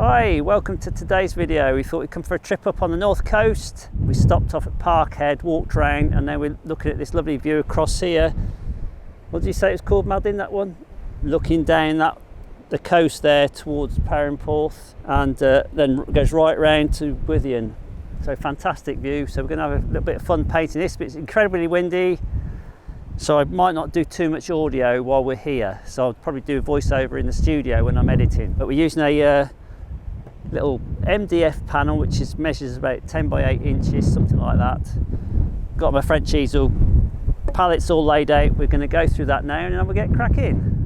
Hi, welcome to today's video. We thought we'd come for a trip up on the north coast. We stopped off at Parkhead, walked around, and then we're looking at this lovely view across here. What did you say it was called, Madeline, that one? Looking down the coast there towards Polzeath, and then goes right round to Bedruthan. So fantastic view. So we're going to have a little bit of fun painting this, but it's incredibly windy. So I might not do too much audio while we're here. So I'll probably do a voiceover in the studio when I'm editing. But we're using a little MDF panel, which measures about 10 by 8 inches, something like that. Got my French easel pallets all laid out. We're going to go through that now and then we'll get cracking.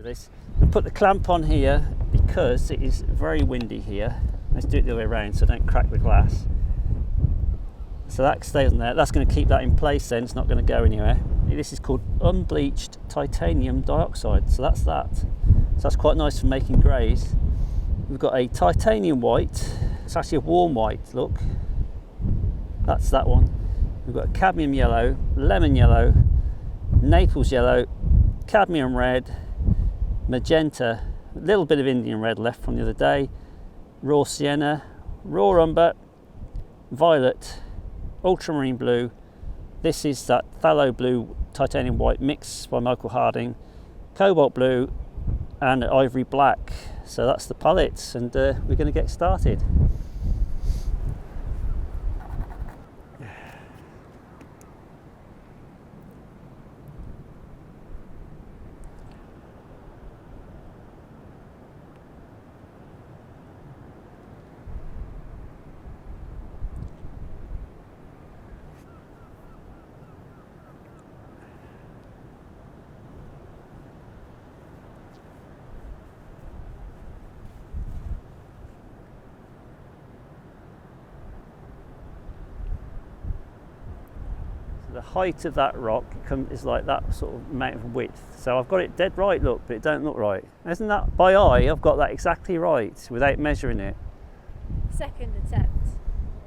This. I'll put the clamp on here because it is very windy here. Let's do it the other way around so I don't crack the glass. So that stays on there. That's going to keep that in place then, it's not going to go anywhere. This is called unbleached titanium dioxide, so that's that. So that's quite nice for making greys. We've got a titanium white, it's actually a warm white, look. That's that one. We've got a cadmium yellow, lemon yellow, Naples yellow, cadmium red, magenta, a little bit of Indian red left from the other day, raw sienna, raw umber, violet, ultramarine blue. This is that phthalo blue titanium white mix by Michael Harding, cobalt blue and ivory black. So that's the palettes, and we're going to get started. The height of that rock is like that sort of amount of width. So I've got it dead right, look, but it don't look right. Isn't that, by eye, I've got that exactly right without measuring it. Second attempt,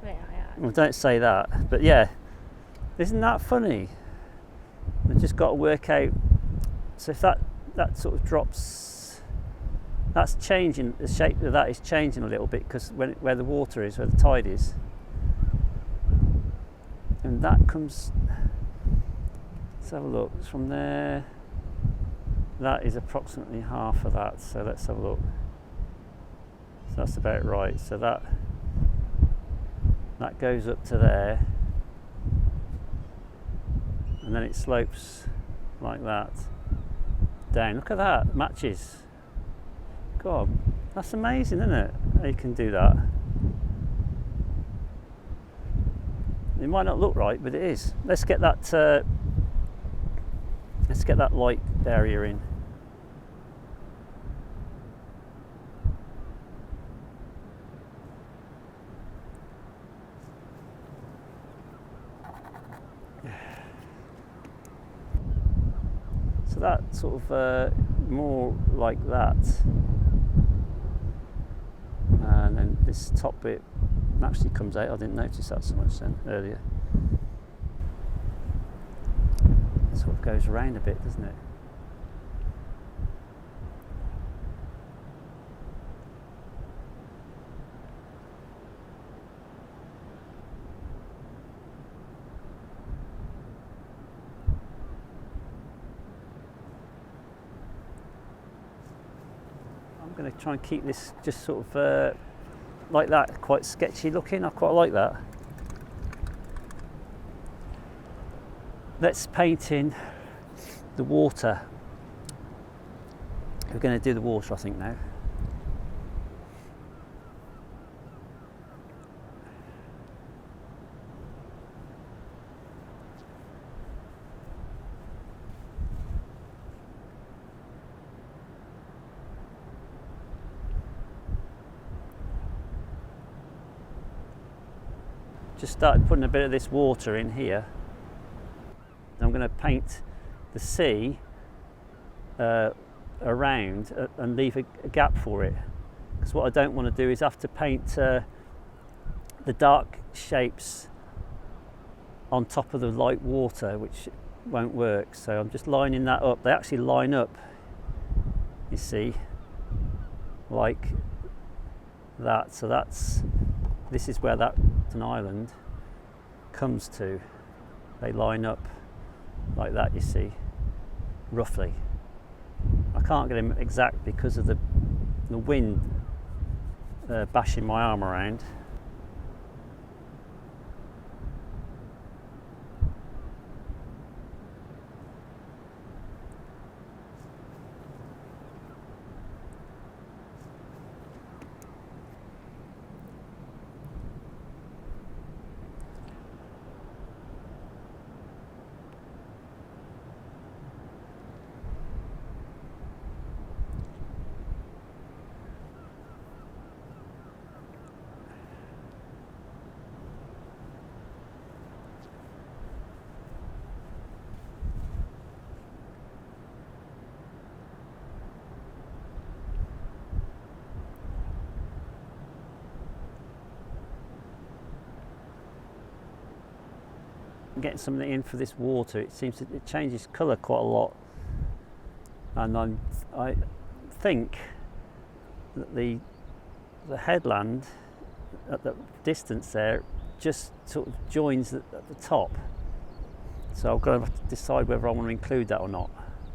may I add. Well, don't say that, but yeah. Isn't that funny? We've just got to work out, so if that sort of drops, that's changing, the shape of that is changing a little bit because where the water is, where the tide is. And that comes, let's have a look, it's from there, that is approximately half of that, so let's have a look. So that's about right, so that goes up to there, and then it slopes like that, down. Look at that, matches. God, that's amazing, isn't it, how you can do that. It might not look right, but it is. Let's get that light area in. So that sort of more like that, and then this top bit actually comes out. I didn't notice that so much then earlier. It sort of goes around a bit, doesn't it? I'm going to try and keep this just sort of like that, quite sketchy looking. I quite like that. Let's paint in the water. We're going to do the water, I think, now. just started putting a bit of this water in here. I'm going to paint the sea around and leave a gap for it, because what I don't want to do is have to paint the dark shapes on top of the light water, which won't work. So I'm just lining that up. They actually line up, you see, like that. So this is where that island comes to. They line up like that, you see, roughly. I can't get them exact because of the wind bashing my arm around. Getting something in for this water, it changes colour quite a lot, and I think that the headland at the distance there just sort of joins at the top, so I'm going to have to decide whether I want to include that or not,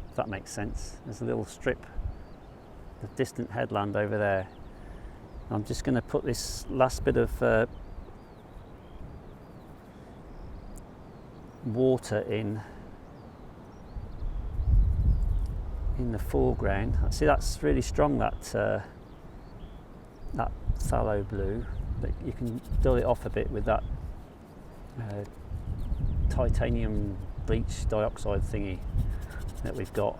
if that makes sense. There's a little strip of distant headland over there. I'm just going to put this last bit of water in the foreground. See, that's really strong, that phthalo blue, but you can dull it off a bit with that titanium bleach dioxide thingy that we've got.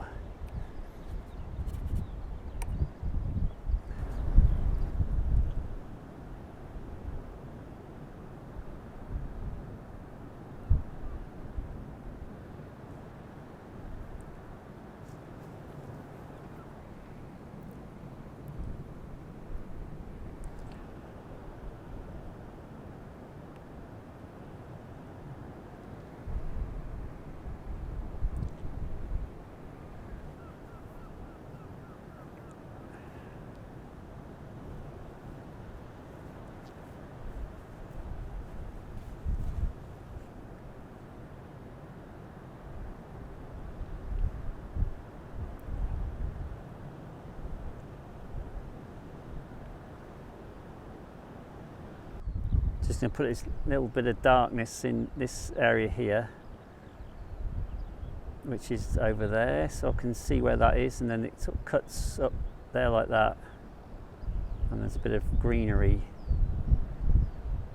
Just going to put this little bit of darkness in this area here, which is over there, so I can see where that is, and then it sort of cuts up there like that, and there's a bit of greenery,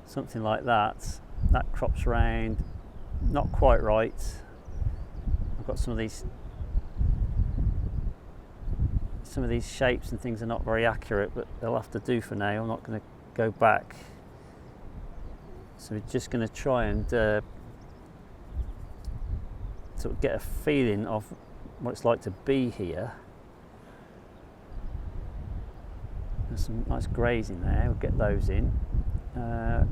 something like that. That crops round, not quite right. I've got some of these shapes and things are not very accurate, but they'll have to do for now. I'm not going to go back. So we're just going to try and sort of get a feeling of what it's like to be here. There's some nice greys in there, we'll get those in. Now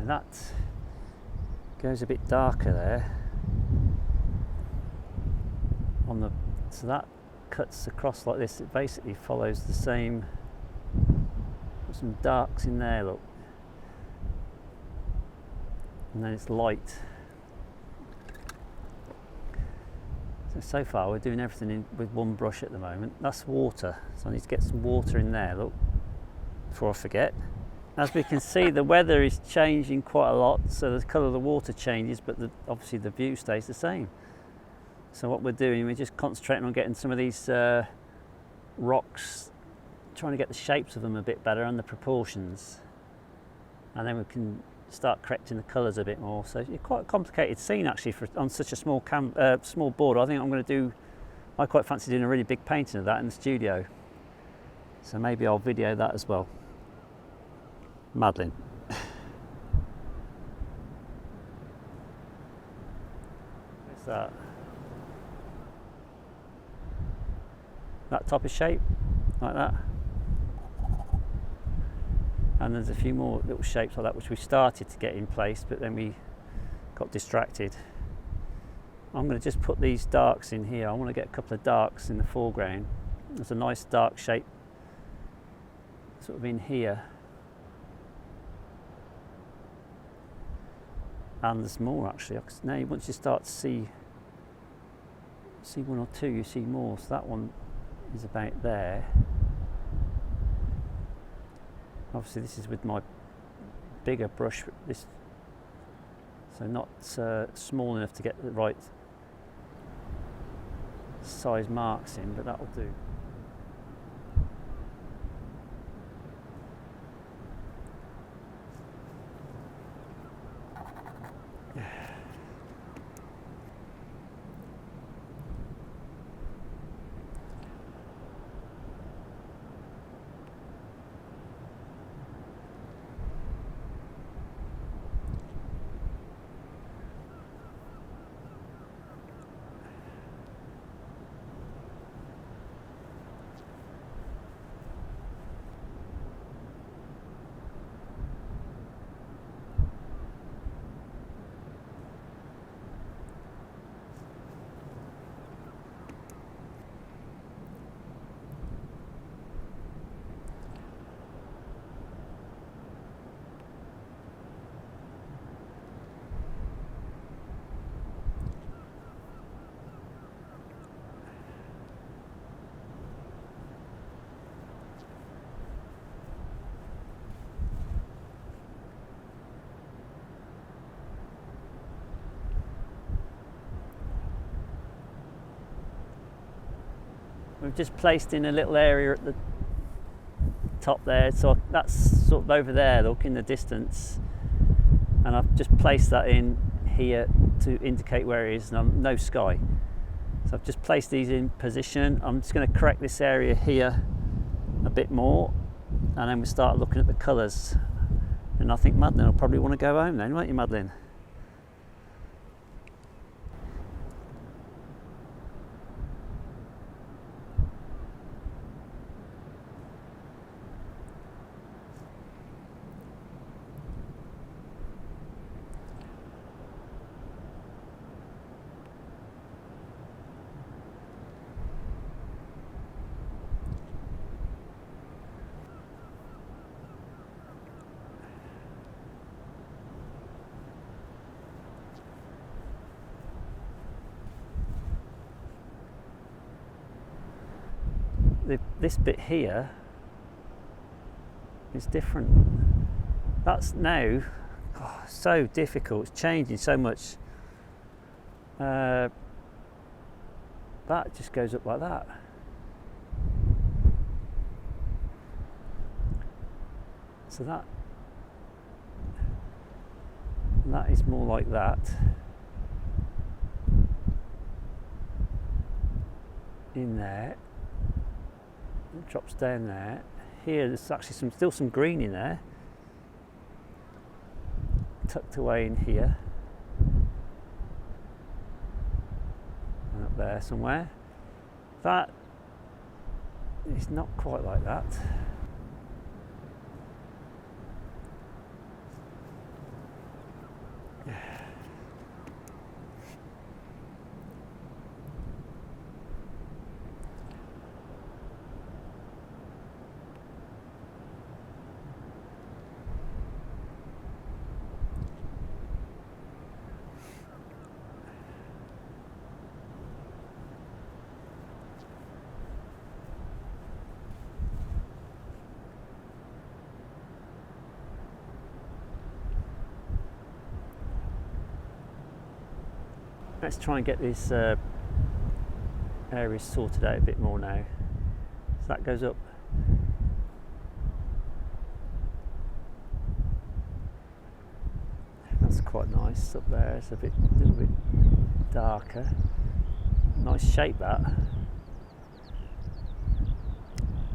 that goes a bit darker there. So that cuts across like this, it basically follows the same. Some darks in there, look, and then it's light. So far we're doing everything with one brush at the moment. That's water, so I need to get some water in there, look, before I forget. As we can see, the weather is changing quite a lot, so the colour of the water changes, but obviously the view stays the same. So what we're doing, we're just concentrating on getting some of these rocks, trying to get the shapes of them a bit better and the proportions, and then we can start correcting the colours a bit more. So it's quite a complicated scene actually on such a small board. I think I'm going to do, I quite fancy doing a really big painting of that in the studio, so maybe I'll video that as well. Madeline. What's that? That type of shape, like that. And there's a few more little shapes like that which we started to get in place, but then we got distracted. I'm going to just put these darks in here. I want to get a couple of darks in the foreground. There's a nice dark shape sort of in here. And there's more actually. Now once you start to see one or two, you see more. So that one is about there. Obviously this is with my bigger brush, this, so not small enough to get the right size marks in, but that'll do. We've just placed in a little area at the top there, so that's sort of over there, look in the distance, and I've just placed that in here to indicate where it is, and no sky. So I've just placed these in position. I'm just going to correct this area here a bit more, and then we start looking at the colours. And I think Madeline will probably want to go home then, won't you, Madeline? This bit here is different. That's now so difficult. It's changing so much. That just goes up like that. So that is more like that. In there. It drops down there. Here there's actually still some green in there, tucked away in here and up there somewhere. That is not quite like that. Let's try and get this area sorted out a bit more now. So that goes up. That's quite nice up there. It's a little bit darker. Nice shape that.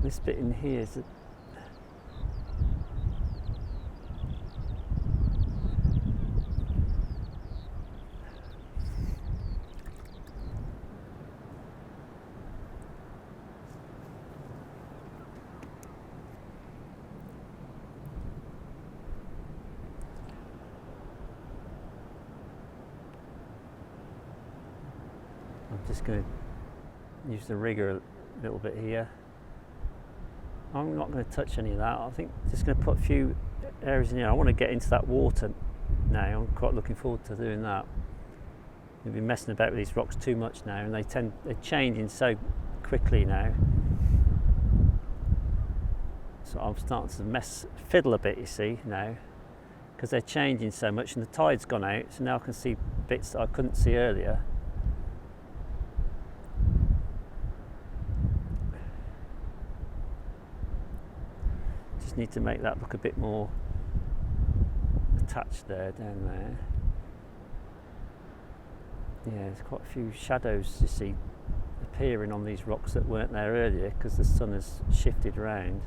This bit in here is Just going to use the rigger a little bit here. I'm not going to touch any of that. I think just going to put a few areas in here. I want to get into that water now. I'm quite looking forward to doing that. We've been messing about with these rocks too much now, and they're changing so quickly now. So I'm starting to fiddle a bit, you see, now, because they're changing so much, and the tide's gone out, so now I can see bits that I couldn't see earlier. Just need to make that look a bit more attached there, down there. Yeah, there's quite a few shadows, you see, appearing on these rocks that weren't there earlier because the sun has shifted around.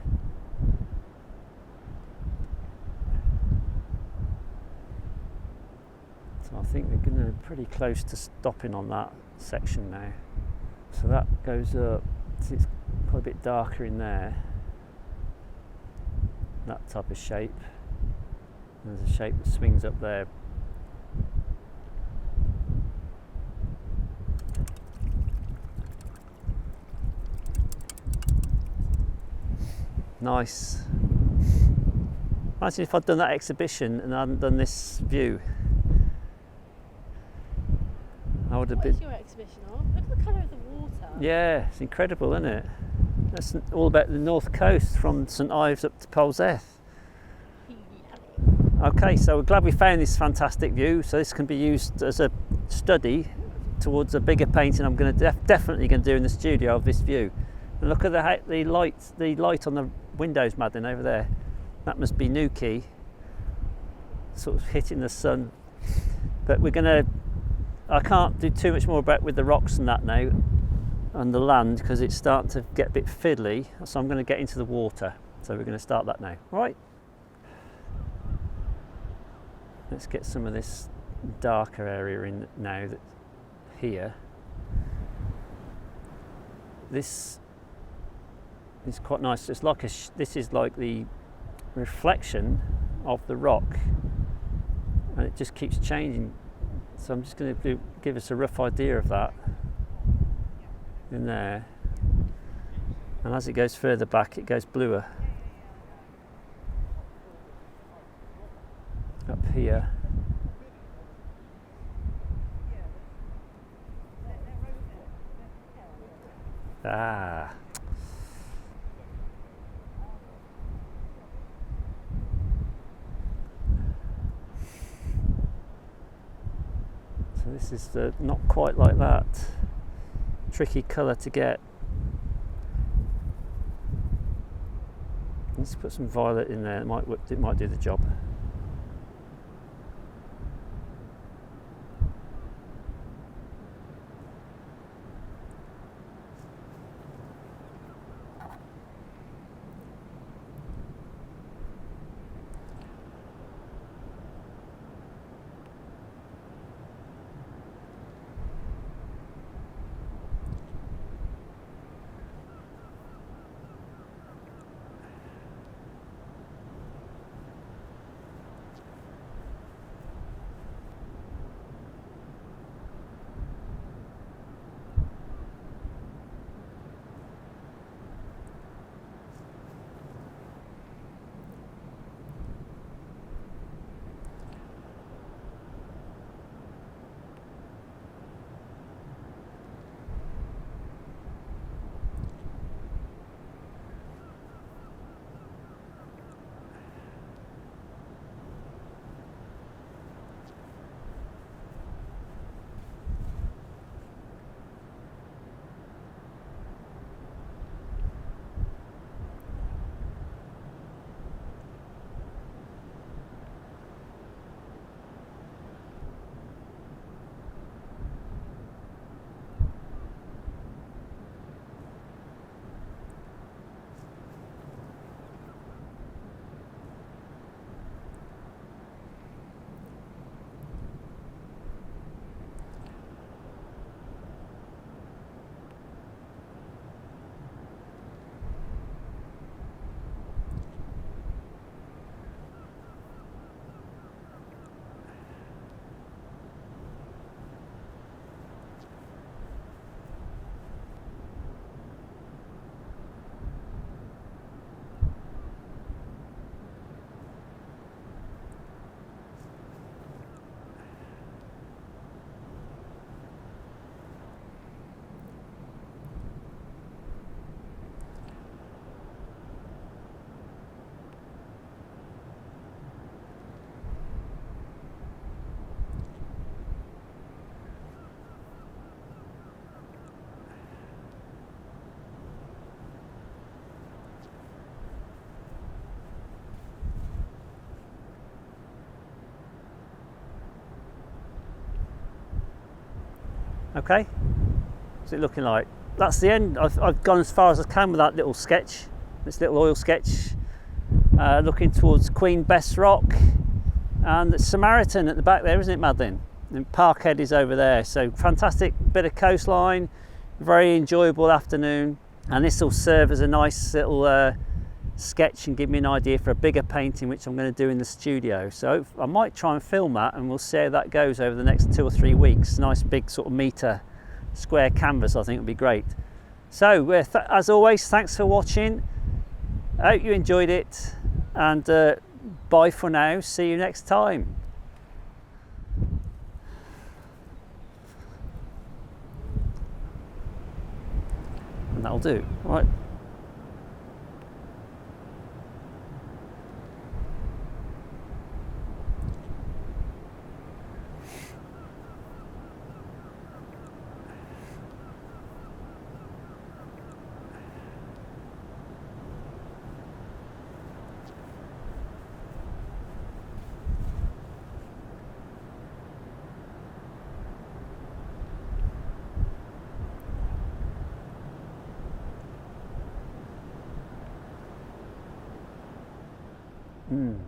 So I think we're going to be pretty close to stopping on that section now. So that goes up, see, it's quite a bit darker in there, that type of shape. And there's a shape that swings up there. Nice. Imagine if I'd done that exhibition and I hadn't done this view. I would have been. What is your exhibition of? Look at the colour of the water. Yeah, it's incredible, isn't it? That's all about the north coast from St Ives up to Polzeath. Okay, so we're glad we found this fantastic view. So this can be used as a study towards a bigger painting I'm going to definitely going to do in the studio of this view. And look at the light on the windows, Madeline, over there. That must be Nuki, sort of hitting the sun. But I can't do too much more about with the rocks and that now, and the land, because it's starting to get a bit fiddly. So I'm going to get into the water. So we're going to start that now. All right. Let's get some of this darker area in now. That here. This is quite nice. It's like this is like the reflection of the rock, and it just keeps changing. So I'm just going to give us a rough idea of that in there, and as it goes further back, it goes bluer. Up here. Ah. So this is not quite like that. Tricky colour to get. Let's put some violet in there. It might do the job. Okay, what's it looking like? That's the end. I've gone as far as I can with that little sketch, this little oil sketch, looking towards Queen Bess Rock and the Samaritan at the back there, isn't it, Madeline? And Parkhead is over there. So fantastic bit of coastline, very enjoyable afternoon, and this will serve as a nice little sketch and give me an idea for a bigger painting which I'm going to do in the studio. So I might try and film that, and we'll see how that goes over the next 2 or 3 weeks. Nice big sort of metre square canvas, I think would be great. So as always, thanks for watching. I hope you enjoyed it, and bye for now. See you next time. And that'll do. Right. Mm.